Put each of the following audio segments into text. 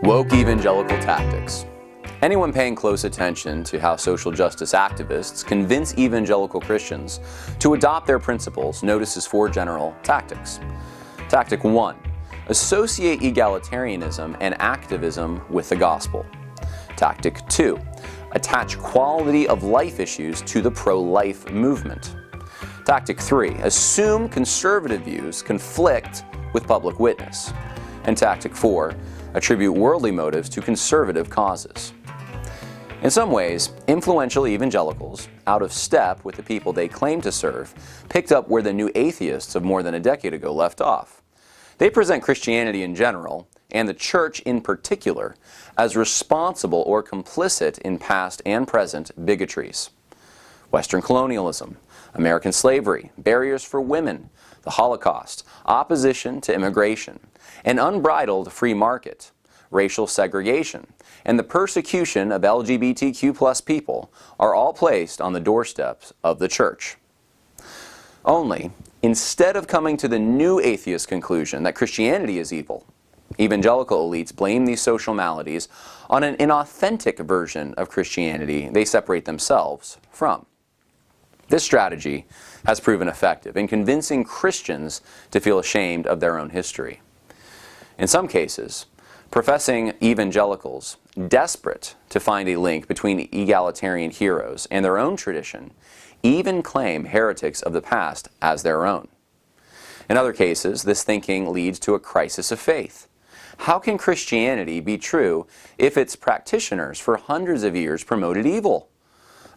Woke evangelical tactics. Anyone paying close attention to how social justice activists convince evangelical Christians to adopt their principles notices four general tactics. Tactic 1. Associate egalitarianism and activism with the gospel. Tactic 2. Attach quality of life issues to the pro-life movement. Tactic 3. Assume conservative views conflict with public witness. And Tactic 4. Attribute worldly motives to conservative causes. In some ways, influential evangelicals, out of step with the people they claim to serve, picked up where the new atheists of more than a decade ago left off. They present Christianity in general, and the church in particular, as responsible or complicit in past and present bigotries. Western colonialism, American slavery, barriers for women, the Holocaust, opposition to immigration, an unbridled free market, racial segregation, and the persecution of LGBTQ+ people are all placed on the doorsteps of the church. Only, instead of coming to the new atheist conclusion that Christianity is evil, evangelical elites blame these social maladies on an inauthentic version of Christianity they separate themselves from. This strategy has proven effective in convincing Christians to feel ashamed of their own history. In some cases, professing evangelicals, desperate to find a link between egalitarian heroes and their own tradition, even claim heretics of the past as their own. In other cases, this thinking leads to a crisis of faith. How can Christianity be true if its practitioners for hundreds of years promoted evil?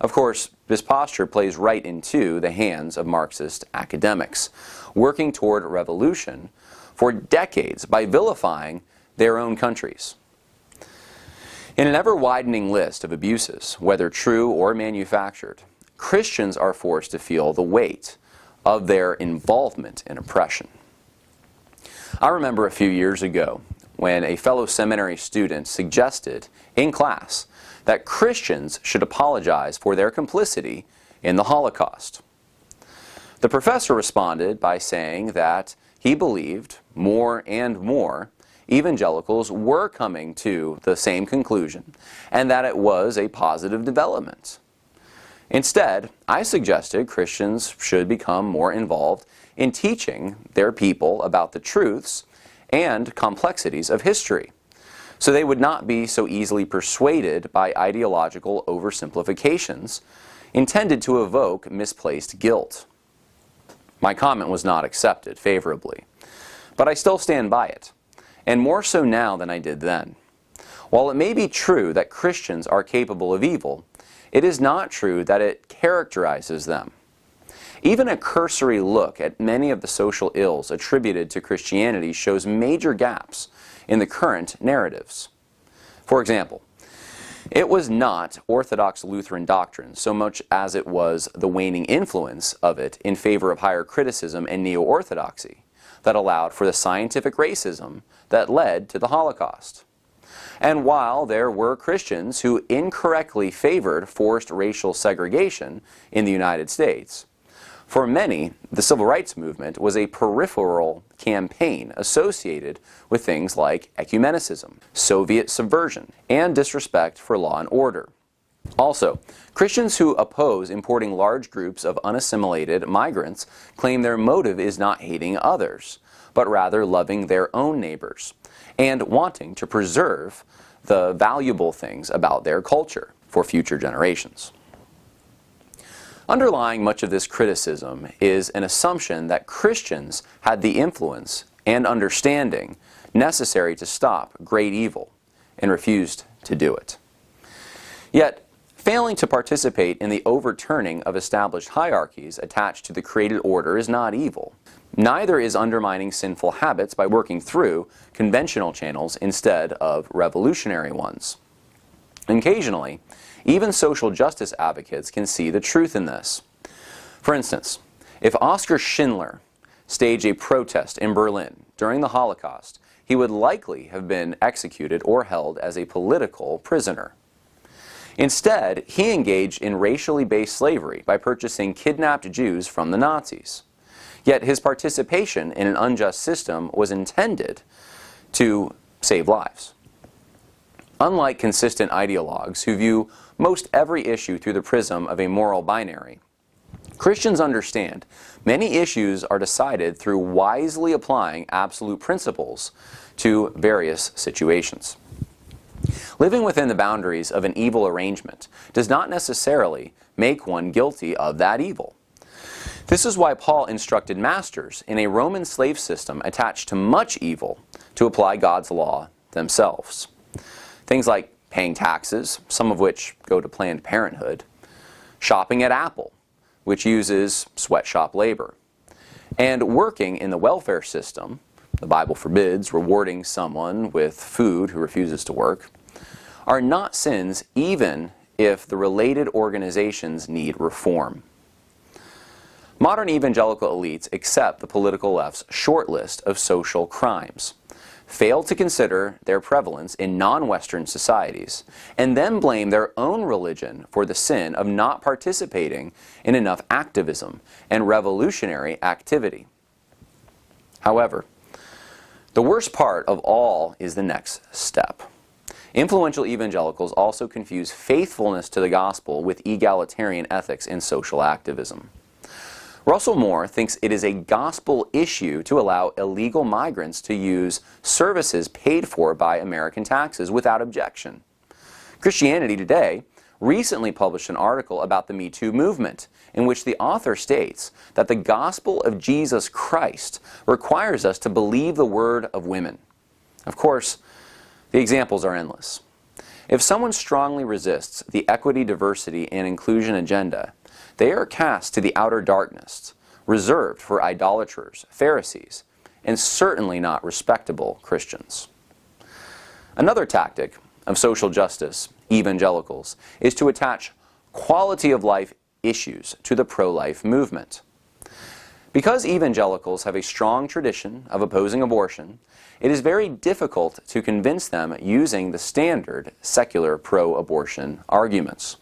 Of course, this posture plays right into the hands of Marxist academics, working toward revolution for decades by vilifying their own countries. In an ever-widening list of abuses, whether true or manufactured, Christians are forced to feel the weight of their involvement in oppression. I remember a few years ago when a fellow seminary student suggested in class that Christians should apologize for their complicity in the Holocaust. The professor responded by saying that he believed more and more evangelicals were coming to the same conclusion and that it was a positive development. Instead, I suggested Christians should become more involved in teaching their people about the truths and complexities of history, so they would not be so easily persuaded by ideological oversimplifications intended to evoke misplaced guilt. My comment was not accepted favorably, but I still stand by it, and more so now than I did then. While it may be true that Christians are capable of evil, it is not true that it characterizes them. Even a cursory look at many of the social ills attributed to Christianity shows major gaps in the current narratives. For example, it was not Orthodox Lutheran doctrine so much as it was the waning influence of it in favor of higher criticism and neo-orthodoxy that allowed for the scientific racism that led to the Holocaust. And while there were Christians who incorrectly favored forced racial segregation in the United States, for many, the civil rights movement was a peripheral campaign associated with things like ecumenicism, Soviet subversion, and disrespect for law and order. Also, Christians who oppose importing large groups of unassimilated migrants claim their motive is not hating others, but rather loving their own neighbors and wanting to preserve the valuable things about their culture for future generations. Underlying much of this criticism is an assumption that Christians had the influence and understanding necessary to stop great evil and refused to do it. Yet, failing to participate in the overturning of established hierarchies attached to the created order is not evil. Neither is undermining sinful habits by working through conventional channels instead of revolutionary ones. Occasionally, even social justice advocates can see the truth in this. For instance, if Oskar Schindler staged a protest in Berlin during the Holocaust, he would likely have been executed or held as a political prisoner. Instead, he engaged in racially based slavery by purchasing kidnapped Jews from the Nazis. Yet his participation in an unjust system was intended to save lives. Unlike consistent ideologues who view most every issue through the prism of a moral binary, Christians understand many issues are decided through wisely applying absolute principles to various situations. Living within the boundaries of an evil arrangement does not necessarily make one guilty of that evil. This is why Paul instructed masters in a Roman slave system attached to much evil to apply God's law themselves. Things like paying taxes, some of which go to Planned Parenthood, shopping at Apple, which uses sweatshop labor, and working in the welfare system, the Bible forbids rewarding someone with food who refuses to work, are not sins even if the related organizations need reform. Modern evangelical elites accept the political left's short list of social crimes, fail to consider their prevalence in non-Western societies, and then blame their own religion for the sin of not participating in enough activism and revolutionary activity. However, the worst part of all is the next step. Influential evangelicals also confuse faithfulness to the gospel with egalitarian ethics in social activism. Russell Moore thinks it is a gospel issue to allow illegal migrants to use services paid for by American taxes without objection. Christianity Today recently published an article about the Me Too movement, in which the author states that the gospel of Jesus Christ requires us to believe the word of women. Of course, the examples are endless. If someone strongly resists the equity, diversity, and inclusion agenda, they are cast to the outer darkness, reserved for idolaters, Pharisees, and certainly not respectable Christians. Another tactic of social justice, evangelicals, is to attach quality of life issues to the pro-life movement. Because evangelicals have a strong tradition of opposing abortion, it is very difficult to convince them using the standard secular pro-abortion arguments.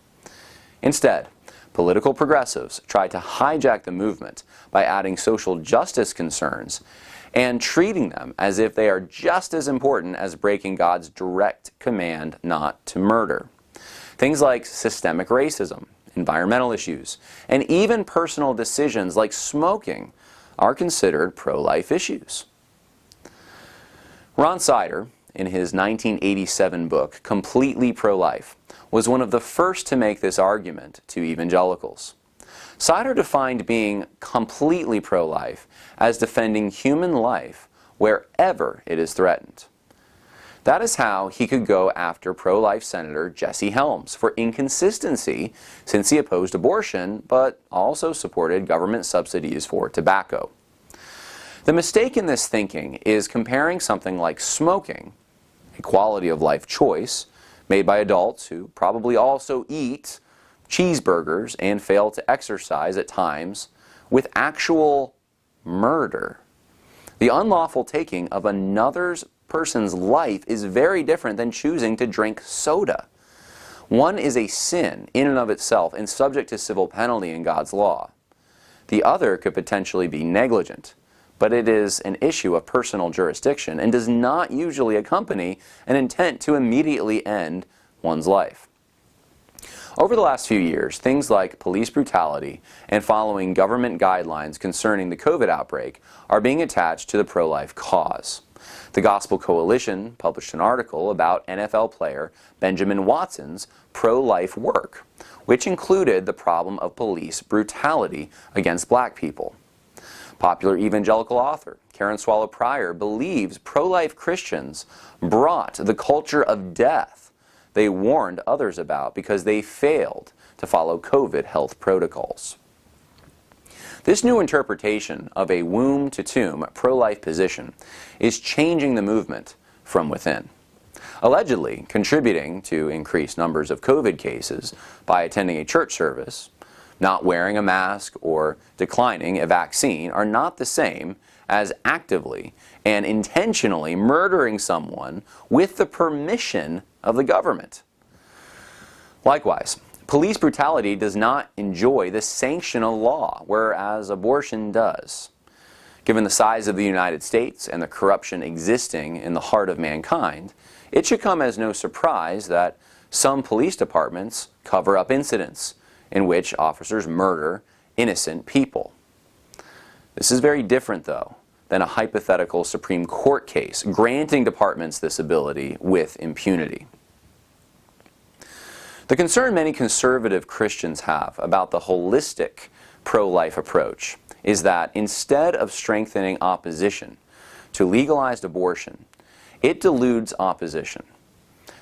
Instead, political progressives try to hijack the movement by adding social justice concerns and treating them as if they are just as important as breaking God's direct command not to murder. Things like systemic racism, environmental issues, and even personal decisions like smoking are considered pro-life issues. Ron Sider, in his 1987 book, Completely Pro-Life, was one of the first to make this argument to evangelicals. Sider defined being completely pro-life as defending human life wherever it is threatened. That is how he could go after pro-life Senator Jesse Helms for inconsistency, since he opposed abortion but also supported government subsidies for tobacco. The mistake in this thinking is comparing something like smoking, a quality of life choice made by adults who probably also eat cheeseburgers and fail to exercise at times, with actual murder. The unlawful taking of another person's life is very different than choosing to drink soda. One is a sin in and of itself and subject to civil penalty in God's law. The other could potentially be negligent, but it is an issue of personal jurisdiction and does not usually accompany an intent to immediately end one's life. Over the last few years, things like police brutality and following government guidelines concerning the COVID outbreak are being attached to the pro-life cause. The Gospel Coalition published an article about NFL player Benjamin Watson's pro-life work, which included the problem of police brutality against black people. Popular evangelical author Karen Swallow Prior believes pro-life Christians brought the culture of death they warned others about because they failed to follow COVID health protocols. This new interpretation of a womb-to-tomb pro-life position is changing the movement from within, allegedly contributing to increased numbers of COVID cases by attending a church service. Not wearing a mask or declining a vaccine are not the same as actively and intentionally murdering someone with the permission of the government. Likewise, police brutality does not enjoy the sanction of law, whereas abortion does. Given the size of the United States and the corruption existing in the heart of mankind, It should come as no surprise that some police departments cover up incidents in which officers murder innocent people. This is very different, though, than a hypothetical Supreme Court case granting departments this ability with impunity. The concern many conservative Christians have about the holistic pro-life approach is that instead of strengthening opposition to legalized abortion, it deludes opposition.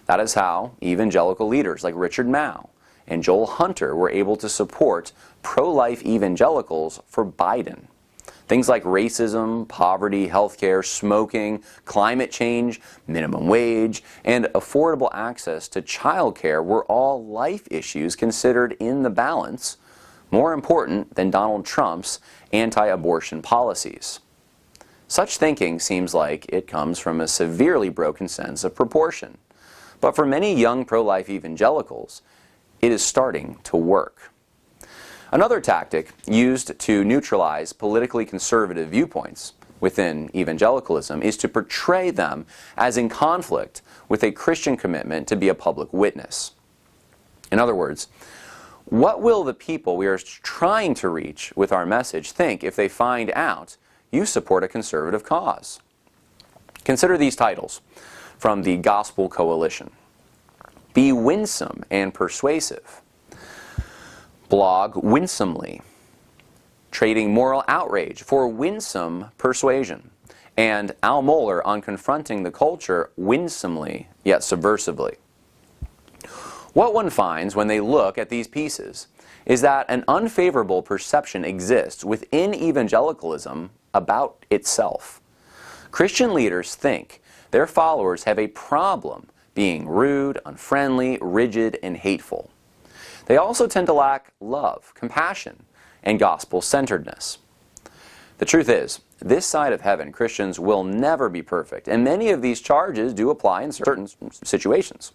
That is how evangelical leaders like Richard Mao and Joel Hunter were able to support pro-life evangelicals for Biden. Things like racism, poverty, healthcare, smoking, climate change, minimum wage, and affordable access to childcare were all life issues considered in the balance, more important than Donald Trump's anti-abortion policies. Such thinking seems like it comes from a severely broken sense of proportion. But for many young pro-life evangelicals, it is starting to work. Another tactic used to neutralize politically conservative viewpoints within evangelicalism is to portray them as in conflict with a Christian commitment to be a public witness. In other words, what will the people we are trying to reach with our message think if they find out you support a conservative cause? Consider these titles from the Gospel Coalition. Be winsome and persuasive. Blog winsomely. Trading moral outrage for winsome persuasion. And Al Mohler on confronting the culture winsomely yet subversively. What one finds when they look at these pieces is that an unfavorable perception exists within evangelicalism about itself. Christian leaders think their followers have a problem being rude, unfriendly, rigid, and hateful. They also tend to lack love, compassion, and gospel-centeredness. The truth is, this side of heaven, Christians will never be perfect, and many of these charges do apply in certain situations.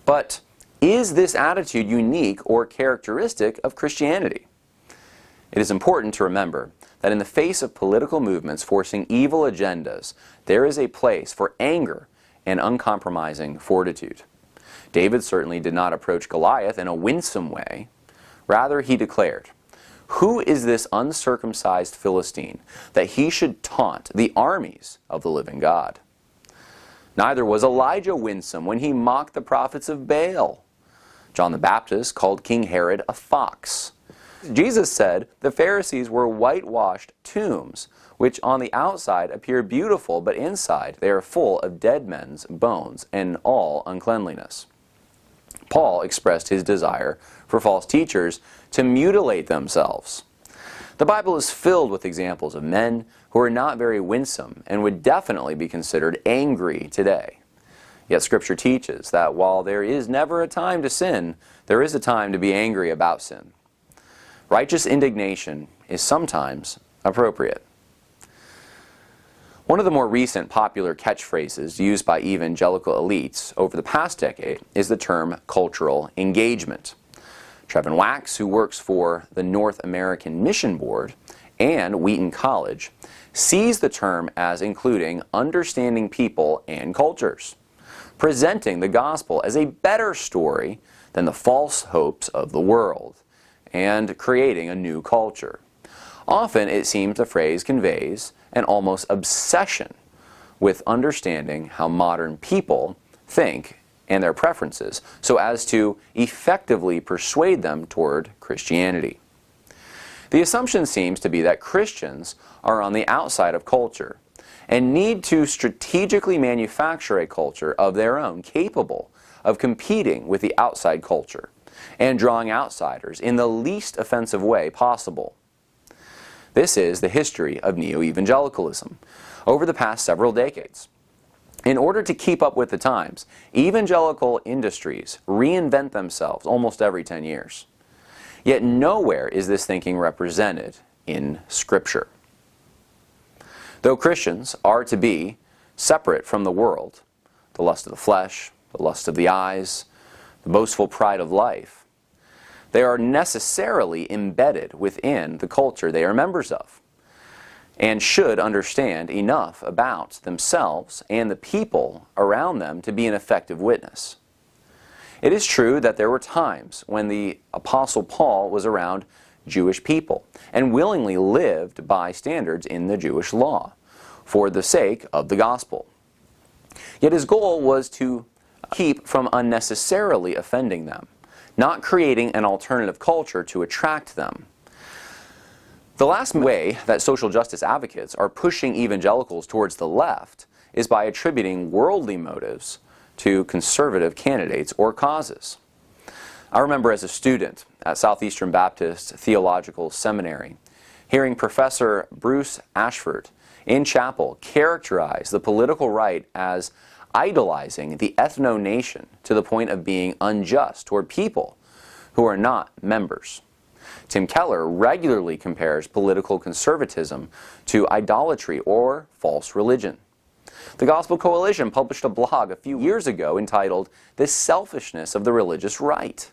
But is this attitude unique or characteristic of Christianity? It is important to remember that in the face of political movements forcing evil agendas, there is a place for anger and uncompromising fortitude. David certainly did not approach Goliath in a winsome way. Rather, he declared, "Who is this uncircumcised Philistine that he should taunt the armies of the living God?" Neither was Elijah winsome when he mocked the prophets of Baal. John the Baptist called King Herod a fox. Jesus said the Pharisees were whitewashed tombs, which on the outside appear beautiful, but inside they are full of dead men's bones and all uncleanliness. Paul expressed his desire for false teachers to mutilate themselves. The Bible is filled with examples of men who are not very winsome and would definitely be considered angry today. Yet Scripture teaches that while there is never a time to sin, there is a time to be angry about sin. Righteous indignation is sometimes appropriate. One of the more recent popular catchphrases used by evangelical elites over the past decade is the term cultural engagement. Trevin Wax, who works for the North American Mission Board and Wheaton College, sees the term as including understanding people and cultures, presenting the gospel as a better story than the false hopes of the world, and creating a new culture. Often it seems the phrase conveys an almost obsession with understanding how modern people think and their preferences, so as to effectively persuade them toward Christianity. The assumption seems to be that Christians are on the outside of culture and need to strategically manufacture a culture of their own capable of competing with the outside culture and drawing outsiders in the least offensive way possible. This is the history of neo-evangelicalism over the past several decades. In order to keep up with the times, evangelical industries reinvent themselves almost every 10 years. Yet nowhere is this thinking represented in Scripture. Though Christians are to be separate from the world, the lust of the flesh, the lust of the eyes, the boastful pride of life, they are necessarily embedded within the culture they are members of. and should understand enough about themselves and the people around them to be an effective witness. It is true that there were times when the Apostle Paul was around Jewish people and willingly lived by standards in the Jewish law for the sake of the gospel. Yet his goal was to keep from unnecessarily offending them, not creating an alternative culture to attract them. The last way that social justice advocates are pushing evangelicals towards the left is by attributing worldly motives to conservative candidates or causes. I remember as a student at Southeastern Baptist Theological Seminary, hearing Professor Bruce Ashford in chapel characterize the political right as idolizing the ethno-nation to the point of being unjust toward people who are not members. Tim Keller regularly compares political conservatism to idolatry or false religion. The Gospel Coalition published a blog a few years ago entitled "The Selfishness of the Religious Right."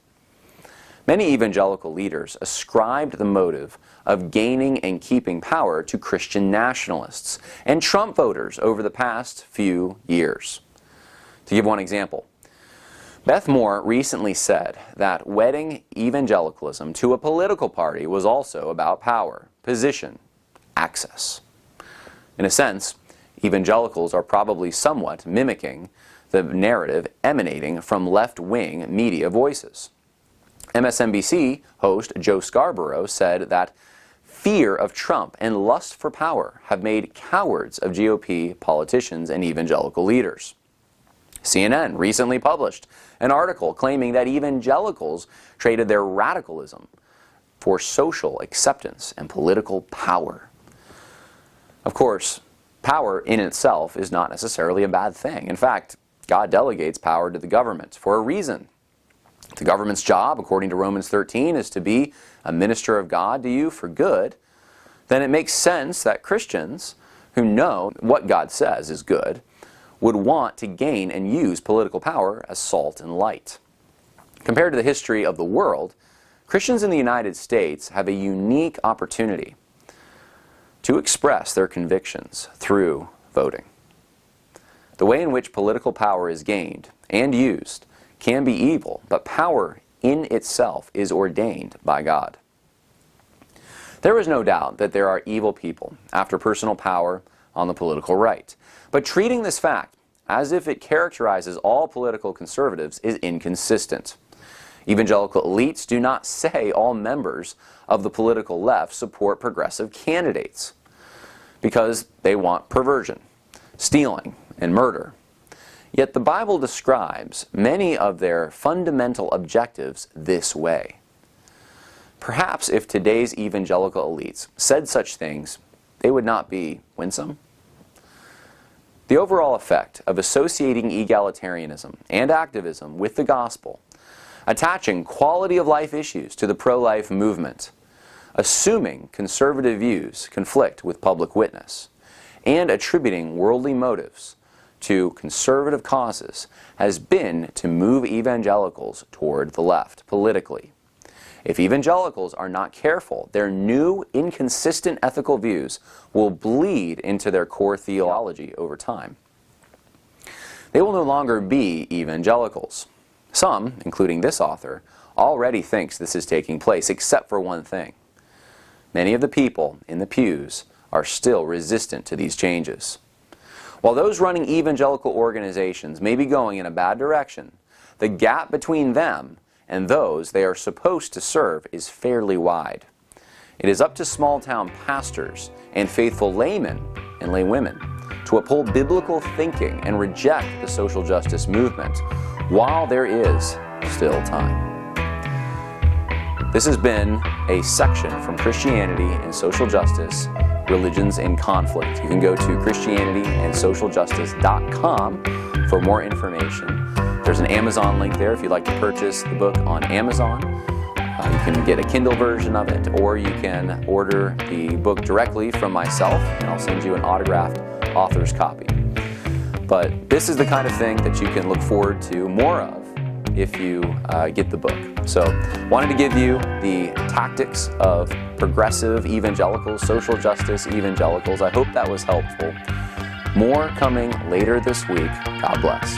Many evangelical leaders ascribed the motive of gaining and keeping power to Christian nationalists and Trump voters over the past few years. To give one example, Beth Moore recently said that wedding evangelicalism to a political party was also about power, position, access. In a sense, evangelicals are probably somewhat mimicking the narrative emanating from left-wing media voices. MSNBC host Joe Scarborough said that fear of Trump and lust for power have made cowards of GOP politicians and evangelical leaders. CNN recently published an article claiming that evangelicals traded their radicalism for social acceptance and political power. Of course, power in itself is not necessarily a bad thing. In fact, God delegates power to the government for a reason. The government's job, according to Romans 13, is to be a minister of God to you for good. Then it makes sense that Christians who know what God says is good would want to gain and use political power as salt and light. Compared to the history of the world, Christians in the United States have a unique opportunity to express their convictions through voting. The way in which political power is gained and used can be evil, but power in itself is ordained by God. There is no doubt that there are evil people after personal power on the political right, but treating this fact as if it characterizes all political conservatives is inconsistent. Evangelical elites do not say all members of the political left support progressive candidates because they want perversion, stealing, and murder. Yet the Bible describes many of their fundamental objectives this way. Perhaps if today's evangelical elites said such things, they would not be winsome. The overall effect of associating egalitarianism and activism with the gospel, attaching quality of life issues to the pro-life movement, assuming conservative views conflict with public witness, and attributing worldly motives to conservative causes has been to move evangelicals toward the left politically. If evangelicals are not careful, their new, inconsistent ethical views will bleed into their core theology over time. They will no longer be evangelicals. Some, including this author, already thinks this is taking place, except for one thing. Many of the people in the pews are still resistant to these changes. While those running evangelical organizations may be going in a bad direction, the gap between them and those they are supposed to serve is fairly wide. It is up to small-town pastors and faithful laymen and laywomen to uphold biblical thinking and reject the social justice movement while there is still time. This has been a section from Christianity and Social Justice, Religions in Conflict. You can go to christianityandsocialjustice.com for more information. There's an Amazon link there if you'd like to purchase the book on Amazon. You can get a Kindle version of it, or you can order the book directly from myself, and I'll send you an autographed author's copy. But this is the kind of thing that you can look forward to more of if you get the book. So, wanted to give you the tactics of progressive evangelicals, social justice evangelicals. I hope that was helpful. More coming later this week. God bless.